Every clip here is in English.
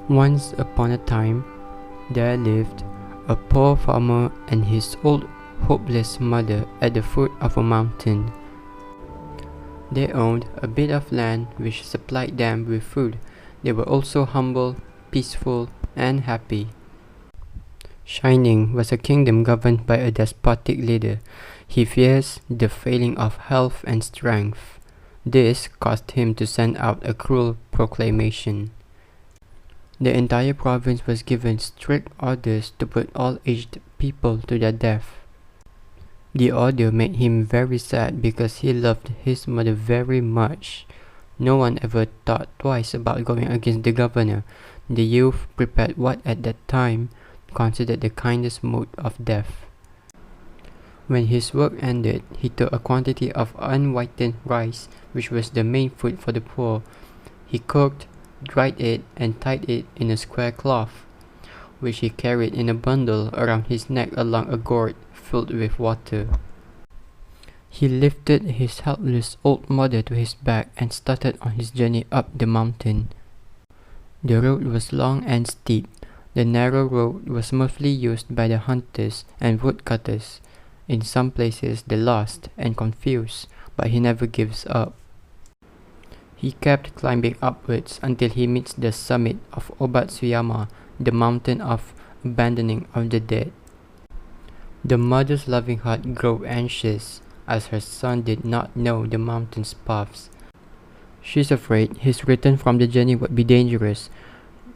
Once upon a time, there lived a poor farmer and his old, hopeless mother at the foot of a mountain. They owned a bit of land which supplied them with food. They were also humble, peaceful, and happy. Shining was a kingdom governed by a despotic leader. He fears the failing of health and strength. This caused him to send out a cruel proclamation. The entire province was given strict orders to put all aged people to their death. The order made him very sad because he loved his mother very much. No one ever thought twice about going against the governor. The youth prepared what at that time considered the kindest mode of death. When his work ended, he took a quantity of unwhitened rice, which was the main food for the poor. He cooked, dried it, and tied it in a square cloth, which he carried in a bundle around his neck along a gourd filled with water. He lifted his helpless old mother to his back and started on his journey up the mountain. The road was long and steep. The narrow road was mostly used by the hunters and woodcutters. In some places they lost and confused, but he never gives up. He kept climbing upwards until he meets the summit of Obatsuyama, the mountain of abandoning of the dead. The mother's loving heart grew anxious, as her son did not know the mountain's paths. She's afraid his return from the journey would be dangerous,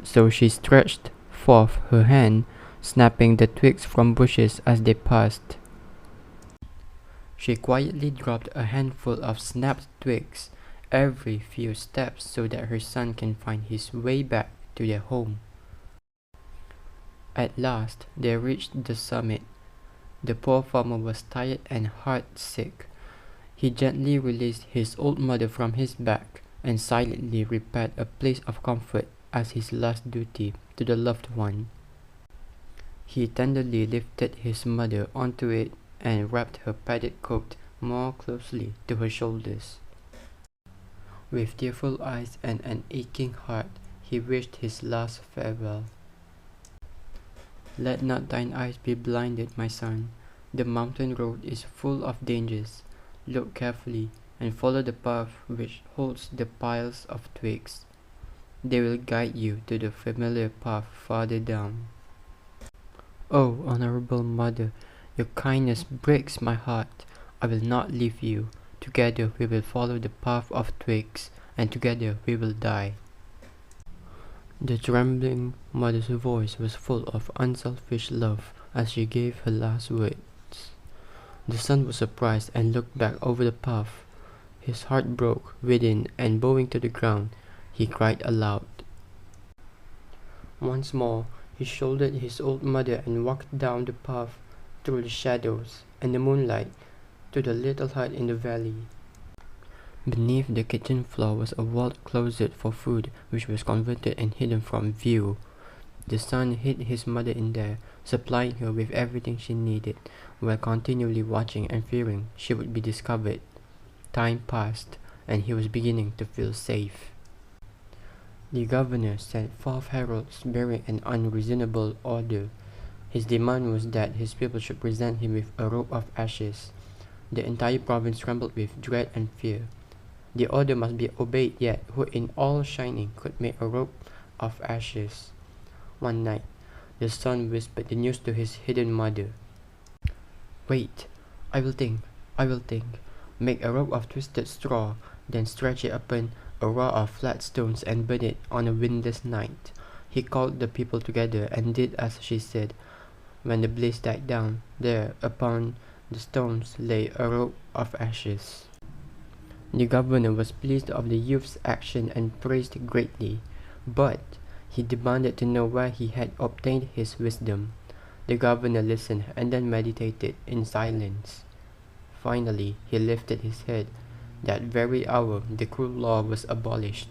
so she stretched forth her hand, snapping the twigs from bushes as they passed. She quietly dropped a handful of snapped twigs every few steps so that her son can find his way back to their home. At last, they reached the summit. The poor farmer was tired and heartsick. He gently released his old mother from his back and silently repaired a place of comfort as his last duty to the loved one. He tenderly lifted his mother onto it and wrapped her padded coat more closely to her shoulders. With tearful eyes and an aching heart, he wished his last farewell. Let not thine eyes be blinded, my son. The mountain road is full of dangers. Look carefully and follow the path which holds the piles of twigs. They will guide you to the familiar path farther down. Oh, honorable mother, your kindness breaks my heart. I will not leave you. Together we will follow the path of twigs, and together we will die. The trembling mother's voice was full of unselfish love as she gave her last words. The son was surprised and looked back over the path. His heart broke within, and bowing to the ground, he cried aloud. Once more, he shouldered his old mother and walked down the path through the shadows and the moonlight to the little hut in the valley. Beneath the kitchen floor was a walled closet for food, which was converted and hidden from view. The son hid his mother in there, supplying her with everything she needed, while continually watching and fearing she would be discovered. Time passed, and he was beginning to feel safe. The governor sent forth heralds bearing an unreasonable order. His demand was that his people should present him with a robe of ashes. The entire province trembled with dread and fear. The order must be obeyed, yet who in all Shining could make a robe of ashes? One night, the son whispered the news to his hidden mother. Wait, I will think. Make a rope of twisted straw, then stretch it upon a row of flat stones and burn it on a windless night. He called the people together and did as she said. When the blaze died down, there upon the stones lay a rope of ashes. The governor was pleased of the youth's action and praised greatly, but he demanded to know where he had obtained his wisdom. The governor listened and then meditated in silence. Finally, he lifted his head. That very hour, the cruel law was abolished.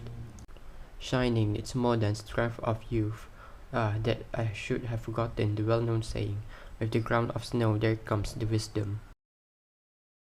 Shining needs more than strength of youth. Ah, that I should have forgotten the well-known saying, with the crown of snow there comes the wisdom.